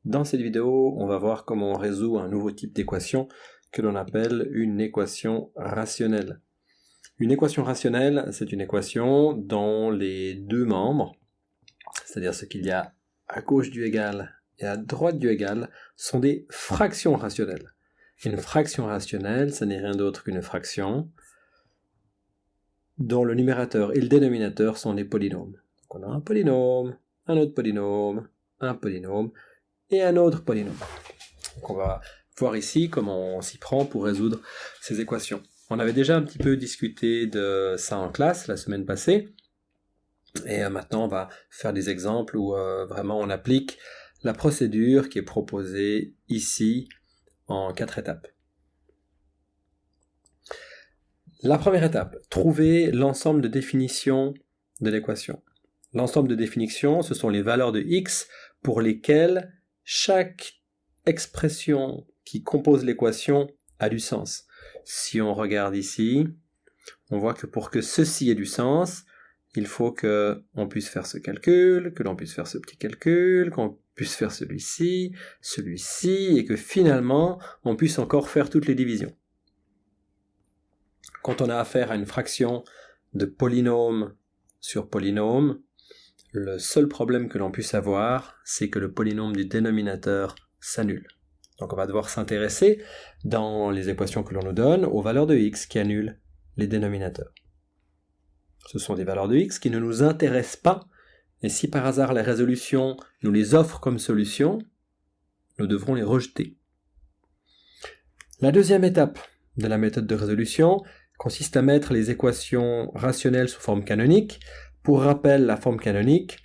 Dans cette vidéo, on va voir comment on résout un nouveau type d'équation que l'on appelle une équation rationnelle. Une équation rationnelle, c'est une équation dont les deux membres, c'est-à-dire ce qu'il y a à gauche du égal et à droite du égal, sont des fractions rationnelles. Une fraction rationnelle, ce n'est rien d'autre qu'une fraction dont le numérateur et le dénominateur sont des polynômes. Donc on a un polynôme, un autre polynôme, un polynôme, et un autre polynôme. Donc on va voir ici comment on s'y prend pour résoudre ces équations. On avait déjà un petit peu discuté de ça en classe la semaine passée, et maintenant on va faire des exemples où vraiment on applique la procédure qui est proposée ici en 4 étapes. La première étape, trouver l'ensemble de définitions de l'équation. L'ensemble de définitions, ce sont les valeurs de x pour lesquelles chaque expression qui compose l'équation a du sens. Si on regarde ici, on voit que pour que ceci ait du sens, il faut qu'on puisse faire ce calcul, que l'on puisse faire ce petit calcul, qu'on puisse faire celui-ci, celui-ci, et que finalement, on puisse encore faire toutes les divisions. Quand on a affaire à une fraction de polynôme sur polynôme, le seul problème que l'on puisse avoir, c'est que le polynôme du dénominateur s'annule. Donc on va devoir s'intéresser, dans les équations que l'on nous donne, aux valeurs de x qui annulent les dénominateurs. Ce sont des valeurs de x qui ne nous intéressent pas, et si par hasard la résolution nous les offre comme solution, nous devrons les rejeter. La deuxième étape de la méthode de résolution consiste à mettre les équations rationnelles sous forme canonique. Pour rappel, la forme canonique,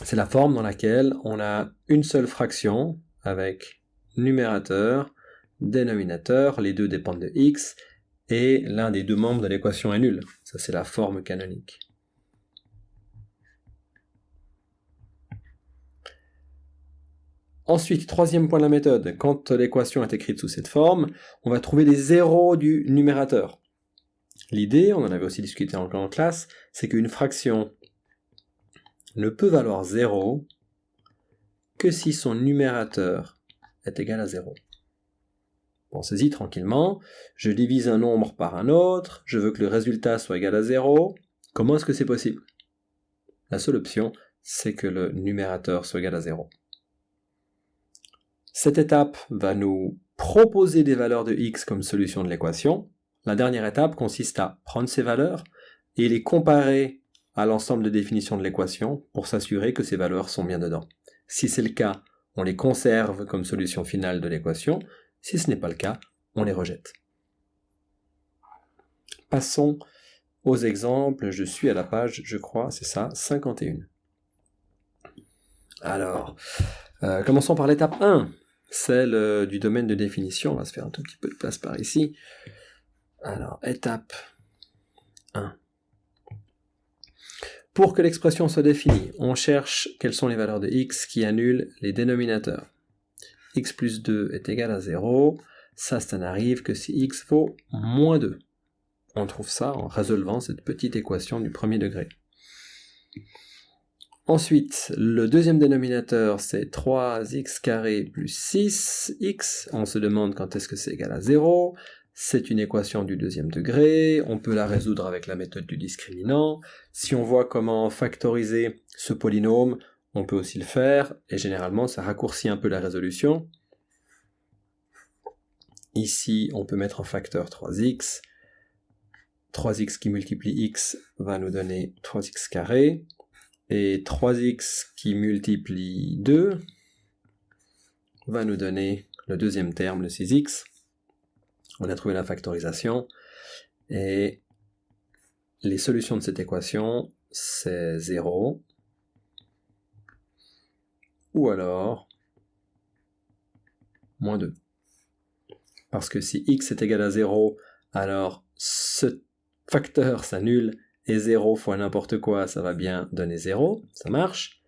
c'est la forme dans laquelle on a une seule fraction avec numérateur, dénominateur, les deux dépendent de x, et l'un des deux membres de l'équation est nul. Ça, c'est la forme canonique. Ensuite, troisième point de la méthode, quand l'équation est écrite sous cette forme, on va trouver les zéros du numérateur. L'idée, on en avait aussi discuté en classe, c'est qu'une fraction ne peut valoir 0 que si son numérateur est égal à 0. Pensez-y tranquillement, je divise un nombre par un autre, je veux que le résultat soit égal à 0, comment est-ce que c'est possible? La seule option, c'est que le numérateur soit égal à 0. Cette étape va nous proposer des valeurs de x comme solution de l'équation. La dernière étape consiste à prendre ces valeurs et les comparer à l'ensemble de définitions de l'équation pour s'assurer que ces valeurs sont bien dedans. Si c'est le cas, on les conserve comme solution finale de l'équation. Si ce n'est pas le cas, on les rejette. Passons aux exemples. Je suis à la page, je crois, c'est ça, 51. Alors, commençons par l'étape 1, celle du domaine de définition. On va se faire un tout petit peu de place par ici. Alors, étape 1. Pour que l'expression soit définie, on cherche quelles sont les valeurs de x qui annulent les dénominateurs. X plus 2 est égal à 0. Ça n'arrive que si x vaut moins 2. On trouve ça en résolvant cette petite équation du premier degré. Ensuite, le deuxième dénominateur, c'est 3x carré plus 6x. On se demande quand est-ce que c'est égal à 0. C'est une équation du deuxième degré, on peut la résoudre avec la méthode du discriminant. Si on voit comment factoriser ce polynôme, on peut aussi le faire, et généralement ça raccourcit un peu la résolution. Ici, on peut mettre en facteur 3x. 3x qui multiplie x va nous donner 3x carré, et 3x qui multiplie 2 va nous donner le deuxième terme, le 6x. On a trouvé la factorisation, et les solutions de cette équation, c'est 0, ou alors moins 2. Parce que si x est égal à 0, alors ce facteur s'annule, et 0 fois n'importe quoi, ça va bien donner 0, ça marche.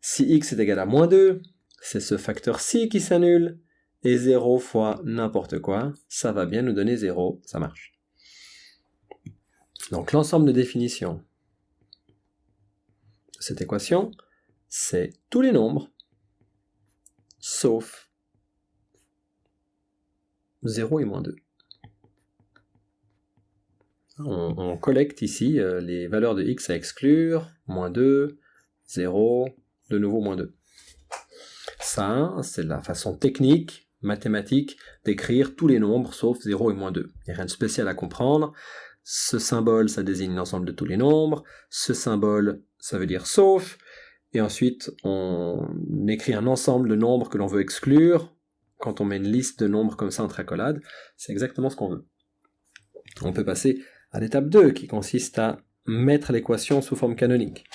Si x est égal à moins 2, c'est ce facteur-ci qui s'annule, et 0 fois n'importe quoi, ça va bien nous donner 0, ça marche. Donc l'ensemble de définitions de cette équation, c'est tous les nombres sauf 0 et moins 2. On collecte ici les valeurs de x à exclure, moins 2, 0, de nouveau moins 2. Ça, c'est la façon technique, mathématique, d'écrire tous les nombres sauf 0 et moins 2. Il n'y a rien de spécial à comprendre. Ce symbole, ça désigne l'ensemble de tous les nombres. Ce symbole, ça veut dire sauf. Et ensuite, on écrit un ensemble de nombres que l'on veut exclure. Quand on met une liste de nombres comme ça entre accolades, c'est exactement ce qu'on veut. On peut passer à l'étape 2, qui consiste à mettre l'équation sous forme canonique.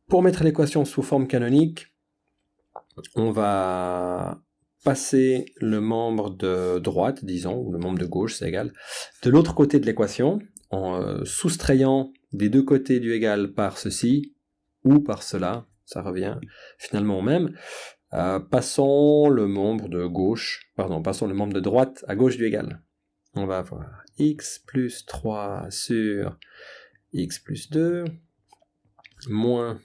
Pour mettre l'équation sous forme canonique, on va passer le membre de droite, disons, ou le membre de gauche, c'est égal, de l'autre côté de l'équation, en soustrayant des deux côtés du égal par ceci, ou par cela, ça revient finalement au même. Passons le membre de droite à gauche du égal. On va avoir x plus 3 sur x plus 2, moins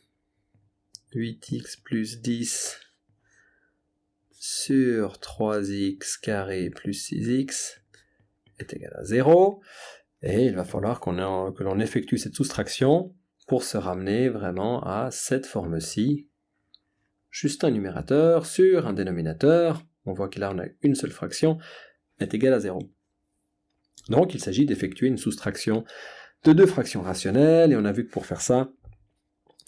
8x plus 10 sur 3x carré plus 6x est égal à 0. Et il va falloir que l'on effectue cette soustraction pour se ramener vraiment à cette forme-ci. Juste un numérateur sur un dénominateur, on voit que là on a une seule fraction, est égal à 0. Donc il s'agit d'effectuer une soustraction de deux fractions rationnelles, et on a vu que pour faire ça,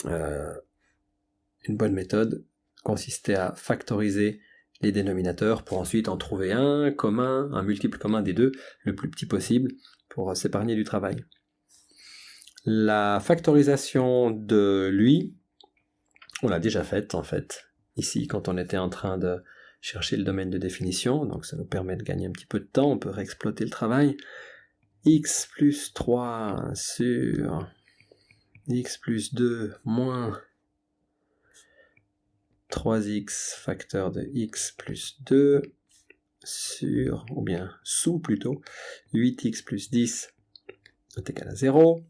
une bonne méthode consistait à factoriser les dénominateurs pour ensuite en trouver un commun, un multiple commun des deux, le plus petit possible, pour s'épargner du travail. La factorisation de lui, on l'a déjà faite en fait, ici quand on était en train de chercher le domaine de définition, donc ça nous permet de gagner un petit peu de temps, on peut réexploiter le travail. X plus 3 sur x plus 2 moins 3x facteur de x plus 2 sur, ou bien sous plutôt, 8x plus 10 est égal à 0.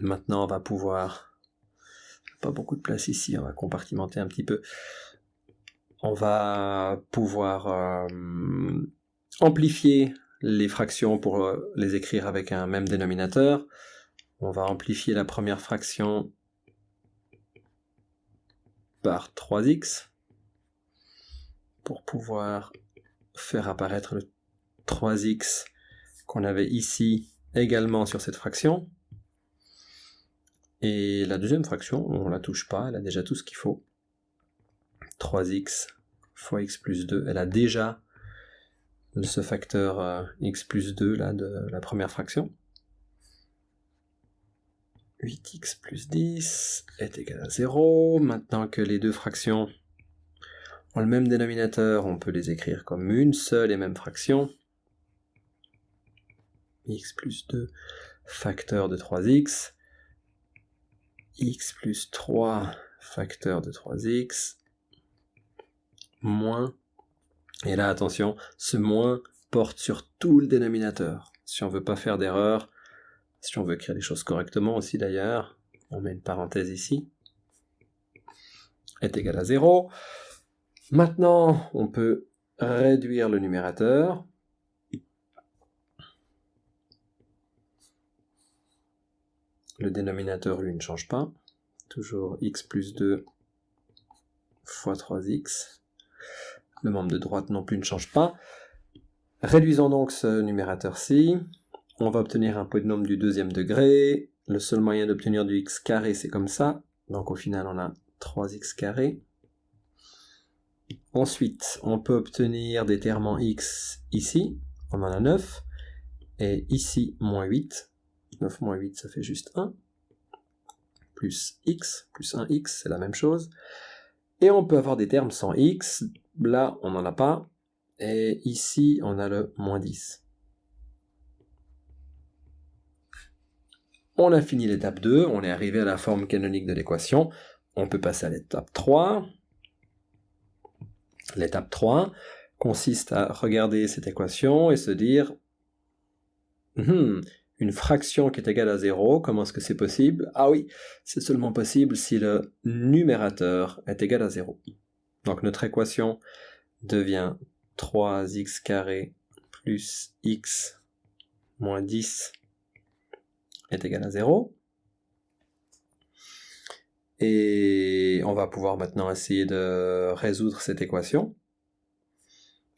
Maintenant on va pouvoir, pas beaucoup de place ici, on va compartimenter un petit peu, on va pouvoir amplifier les fractions pour les écrire avec un même dénominateur. On va amplifier la première fraction par 3x pour pouvoir faire apparaître le 3x qu'on avait ici également sur cette fraction. Et la deuxième fraction, on ne la touche pas, elle a déjà tout ce qu'il faut. 3x fois x plus 2, elle a déjà ce facteur x plus 2 là, de la première fraction. 8x plus 10 est égal à 0. Maintenant que les deux fractions ont le même dénominateur, on peut les écrire comme une seule et même fraction. X plus 2 facteur de 3x. X plus 3 facteur de 3x. Moins. Et là, attention, ce moins porte sur tout le dénominateur. Si on ne veut pas faire d'erreur, si on veut écrire les choses correctement aussi d'ailleurs, on met une parenthèse ici, est égal à 0. Maintenant, on peut réduire le numérateur. Le dénominateur, lui, ne change pas. Toujours x plus 2 fois 3x. Le membre de droite non plus ne change pas. Réduisons donc ce numérateur-ci. On va obtenir un polynôme du deuxième degré. Le seul moyen d'obtenir du x carré, c'est comme ça. Donc au final, on a 3x carré. Ensuite, on peut obtenir des termes en x ici. On en a 9. Et ici, moins 8. 9 moins 8, ça fait juste 1. Plus x, plus 1x, c'est la même chose. Et on peut avoir des termes sans x. Là, on n'en a pas. Et ici, on a le moins 10. On a fini l'étape 2, on est arrivé à la forme canonique de l'équation. On peut passer à l'étape 3. L'étape 3 consiste à regarder cette équation et se dire une fraction qui est égale à 0, comment est-ce que c'est possible? Ah oui, c'est seulement possible si le numérateur est égal à 0. Donc notre équation devient 3x carré plus x moins 10 est égal à 0. Et on va pouvoir maintenant essayer de résoudre cette équation.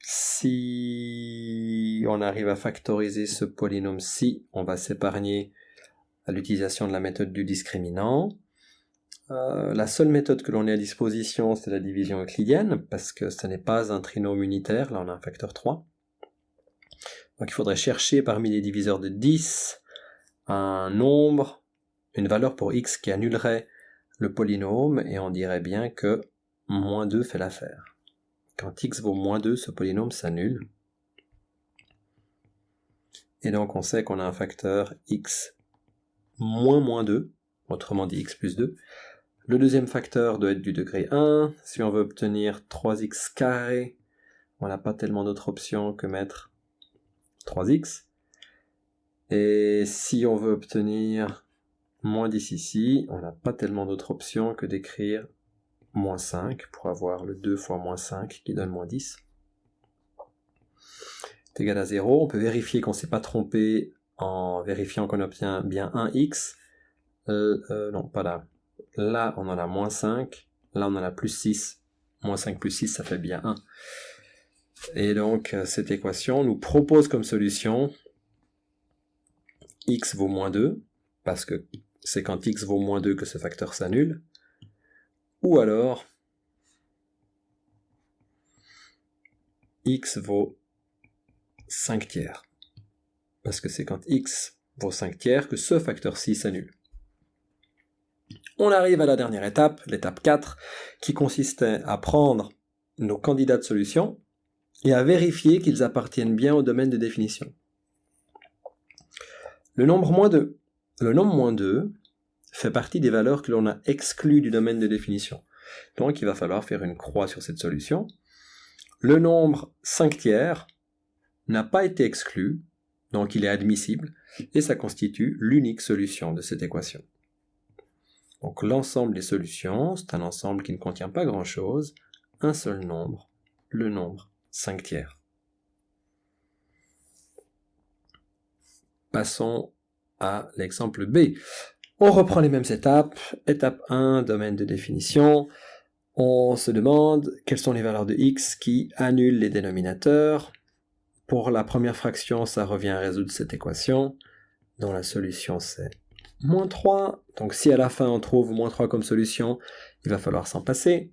Si on arrive à factoriser ce polynôme-ci, on va s'épargner à l'utilisation de la méthode du discriminant. La seule méthode que l'on ait à disposition, c'est la division euclidienne, parce que ce n'est pas un trinôme unitaire, là on a un facteur 3. Donc il faudrait chercher parmi les diviseurs de 10 un nombre, une valeur pour x qui annulerait le polynôme, et on dirait bien que moins 2 fait l'affaire. Quand x vaut moins 2, ce polynôme s'annule. Et donc on sait qu'on a un facteur x moins 2, autrement dit x plus 2. Le deuxième facteur doit être du degré 1. Si on veut obtenir 3x carré, on n'a pas tellement d'autres options que mettre 3x. Et si on veut obtenir moins 10 ici, on n'a pas tellement d'autres options que d'écrire moins 5 pour avoir le 2 fois moins 5 qui donne moins 10. C'est égal à 0. On peut vérifier qu'on ne s'est pas trompé en vérifiant qu'on obtient bien 1x. Non, pas là. Là, on en a moins 5. Là, on en a plus 6. Moins 5 plus 6, ça fait bien 1. Et donc, cette équation nous propose comme solution x vaut moins 2, parce que c'est quand x vaut moins 2 que ce facteur s'annule. Ou alors, x vaut 5 tiers. Parce que c'est quand x vaut 5 tiers que ce facteur-ci s'annule. On arrive à la dernière étape, l'étape 4, qui consistait à prendre nos candidats de solution et à vérifier qu'ils appartiennent bien au domaine de définition. Le nombre moins 2. Le nombre moins 2 fait partie des valeurs que l'on a exclues du domaine de définition. Donc il va falloir faire une croix sur cette solution. Le nombre 5 tiers n'a pas été exclu, donc il est admissible, et ça constitue l'unique solution de cette équation. Donc l'ensemble des solutions, c'est un ensemble qui ne contient pas grand-chose, un seul nombre, le nombre 5 tiers. Passons à l'exemple B. On reprend les mêmes étapes. Étape 1, domaine de définition. On se demande quelles sont les valeurs de x qui annulent les dénominateurs. Pour la première fraction, ça revient à résoudre cette équation, dont la solution c'est moins 3. Donc si à la fin on trouve moins 3 comme solution, il va falloir s'en passer.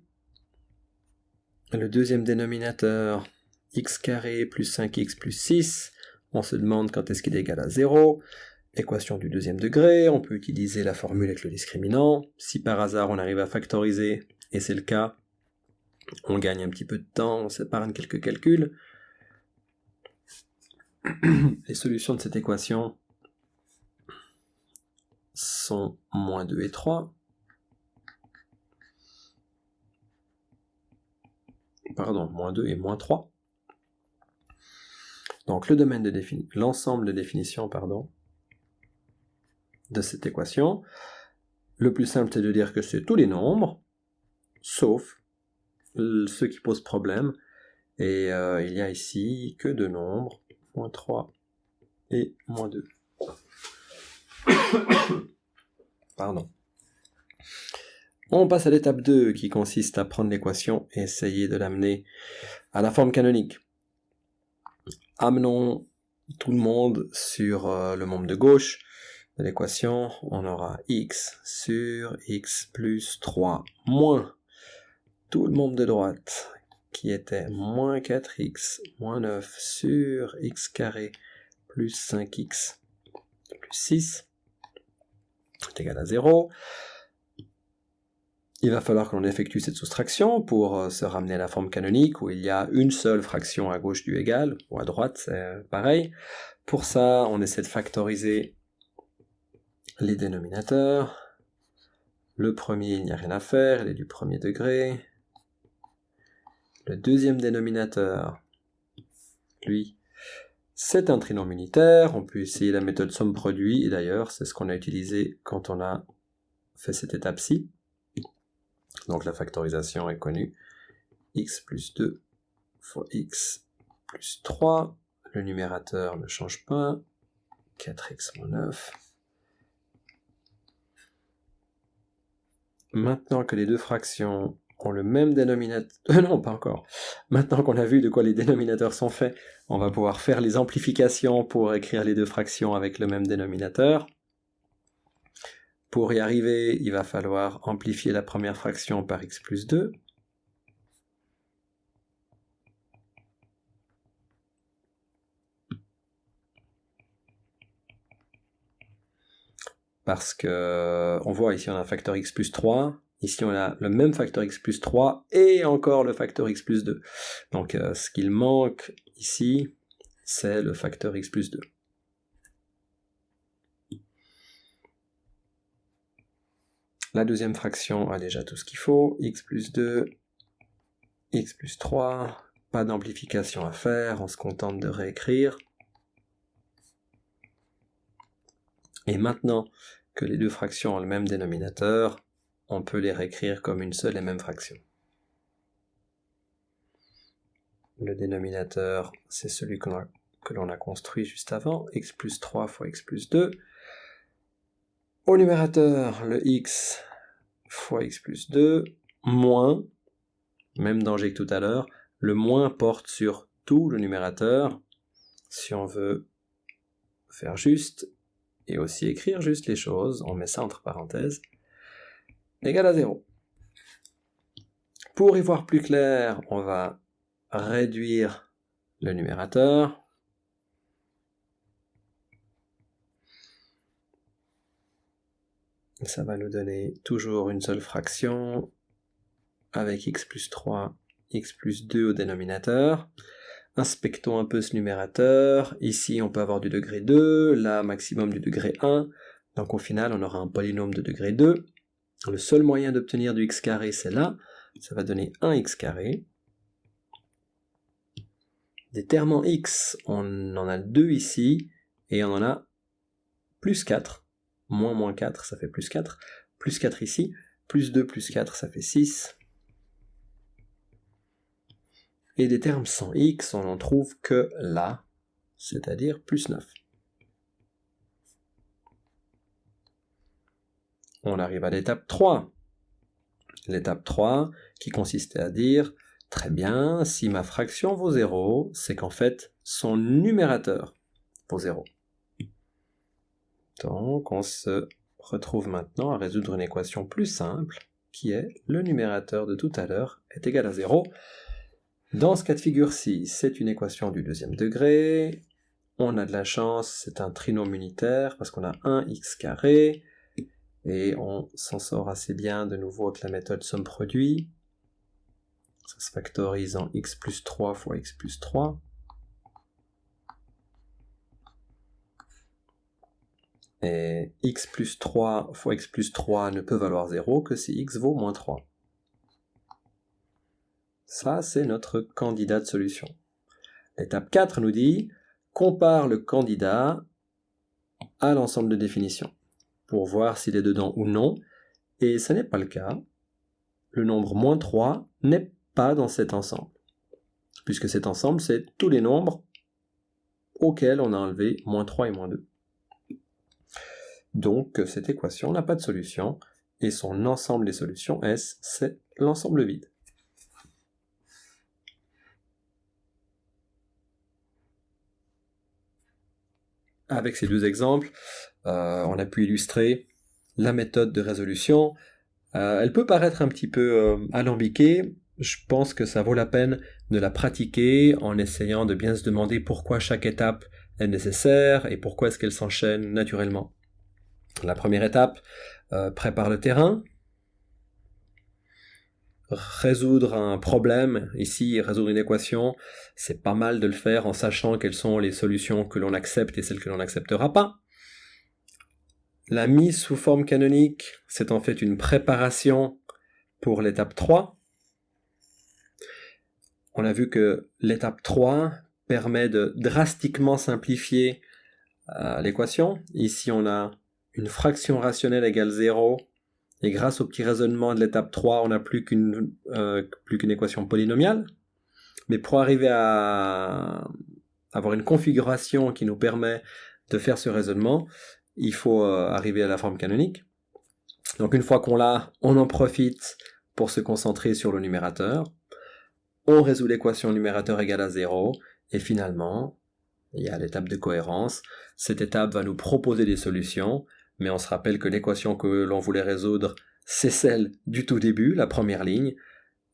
Le deuxième dénominateur, x carré plus 5x plus 6. On se demande quand est-ce qu'il est égal à 0. Équation du deuxième degré, on peut utiliser la formule avec le discriminant. Si par hasard on arrive à factoriser, et c'est le cas, on gagne un petit peu de temps, on s'épargne quelques calculs. Les solutions de cette équation sont moins 2 et 3. Pardon, moins 2 et moins 3. Donc le domaine de l'ensemble de définition, de cette équation, le plus simple c'est de dire que c'est tous les nombres, sauf ceux qui posent problème, et il y a ici que deux nombres, moins 3 et moins 2. Pardon. On passe à l'étape 2 qui consiste à prendre l'équation et essayer de l'amener à la forme canonique. Amenons tout le monde sur le membre de gauche de l'équation. On aura x sur x plus 3 moins tout le membre de droite qui était moins 4x moins 9 sur x carré plus 5x plus 6 est égal à 0. Il va falloir que l'on effectue cette soustraction pour se ramener à la forme canonique où il y a une seule fraction à gauche du égal, ou à droite, c'est pareil. Pour ça, on essaie de factoriser les dénominateurs. Le premier, il n'y a rien à faire, il est du premier degré. Le deuxième dénominateur, lui, c'est un trinôme unitaire. On peut essayer la méthode somme-produit, et d'ailleurs, c'est ce qu'on a utilisé quand on a fait cette étape-ci. Donc la factorisation est connue. x plus 2 fois x plus 3. Le numérateur ne change pas. 4x moins 9. Maintenant que les deux fractions ont le même dénominateur... non, pas encore. Maintenant qu'on a vu de quoi les dénominateurs sont faits, on va pouvoir faire les amplifications pour écrire les deux fractions avec le même dénominateur. Pour y arriver, il va falloir amplifier la première fraction par x plus 2. Parce que, on voit ici on a un facteur x plus 3, ici on a le même facteur x plus 3 et encore le facteur x plus 2. Donc ce qu'il manque ici, c'est le facteur x plus 2. La deuxième fraction a déjà tout ce qu'il faut, x plus 2, x plus 3, pas d'amplification à faire, on se contente de réécrire. Et maintenant que les deux fractions ont le même dénominateur, on peut les réécrire comme une seule et même fraction. Le dénominateur, c'est celui que l'on a construit juste avant, x plus 3 fois x plus 2. Au numérateur, le x fois x plus 2, moins, même danger que tout à l'heure, le moins porte sur tout le numérateur. Si on veut faire juste, et aussi écrire juste les choses, on met ça entre parenthèses, égal à 0. Pour y voir plus clair, on va réduire le numérateur. Ça va nous donner toujours une seule fraction, avec x plus 3, x plus 2 au dénominateur. Inspectons un peu ce numérateur. Ici, on peut avoir du degré 2, là, maximum du degré 1. Donc au final, on aura un polynôme de degré 2. Le seul moyen d'obtenir du x carré, c'est là. Ça va donner 1x carré. Des termes en x, on en a 2 ici, et on en a plus 4. Moins 4, ça fait plus 4. Plus 4 ici. Plus 2 plus 4, ça fait 6. Et des termes sans x, on n'en trouve que là, c'est-à-dire plus 9. On arrive à l'étape 3. L'étape 3 qui consistait à dire, très bien, si ma fraction vaut 0, c'est qu'en fait, son numérateur vaut 0. Donc on se retrouve maintenant à résoudre une équation plus simple, qui est le numérateur de tout à l'heure est égal à 0. Dans ce cas de figure-ci, c'est une équation du deuxième degré. On a de la chance, c'est un trinôme unitaire, parce qu'on a 1x carré, et on s'en sort assez bien de nouveau avec la méthode somme-produit. Ça se factorise en x plus 3 fois x plus 3. Et x plus 3 fois x plus 3 ne peut valoir 0 que si x vaut moins 3. Ça, c'est notre candidat de solution. L'étape 4 nous dit, compare le candidat à l'ensemble de définitions, pour voir s'il est dedans ou non, et ce n'est pas le cas. Le nombre moins 3 n'est pas dans cet ensemble, puisque cet ensemble, c'est tous les nombres auxquels on a enlevé moins 3 et moins 2. Donc, cette équation n'a pas de solution, et son ensemble des solutions, S, c'est l'ensemble vide. Avec ces deux exemples, on a pu illustrer la méthode de résolution. Elle peut paraître un petit peu alambiquée. Je pense que ça vaut la peine de la pratiquer en essayant de bien se demander pourquoi chaque étape est nécessaire et pourquoi est-ce qu'elle s'enchaîne naturellement. La première étape, prépare le terrain. Résoudre un problème, ici résoudre une équation, c'est pas mal de le faire en sachant quelles sont les solutions que l'on accepte et celles que l'on n'acceptera pas. La mise sous forme canonique, c'est en fait une préparation pour l'étape 3. On a vu que l'étape 3 permet de drastiquement simplifier l'équation. Ici on a une fraction rationnelle égale 0 Et grâce au petit raisonnement de l'étape 3, on n'a plus qu'une équation polynomiale. Mais pour arriver à avoir une configuration qui nous permet de faire ce raisonnement, il faut arriver à la forme canonique. Donc une fois qu'on l'a, on en profite pour se concentrer sur le numérateur. On résout l'équation numérateur égale à 0, et finalement, il y a l'étape de cohérence. Cette étape va nous proposer des solutions, mais on se rappelle que l'équation que l'on voulait résoudre, c'est celle du tout début, la première ligne,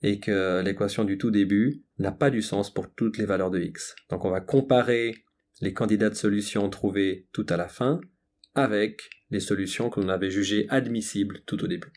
et que l'équation du tout début n'a pas du sens pour toutes les valeurs de x. Donc on va comparer les candidats de solutions trouvés tout à la fin avec les solutions que l'on avait jugées admissibles tout au début.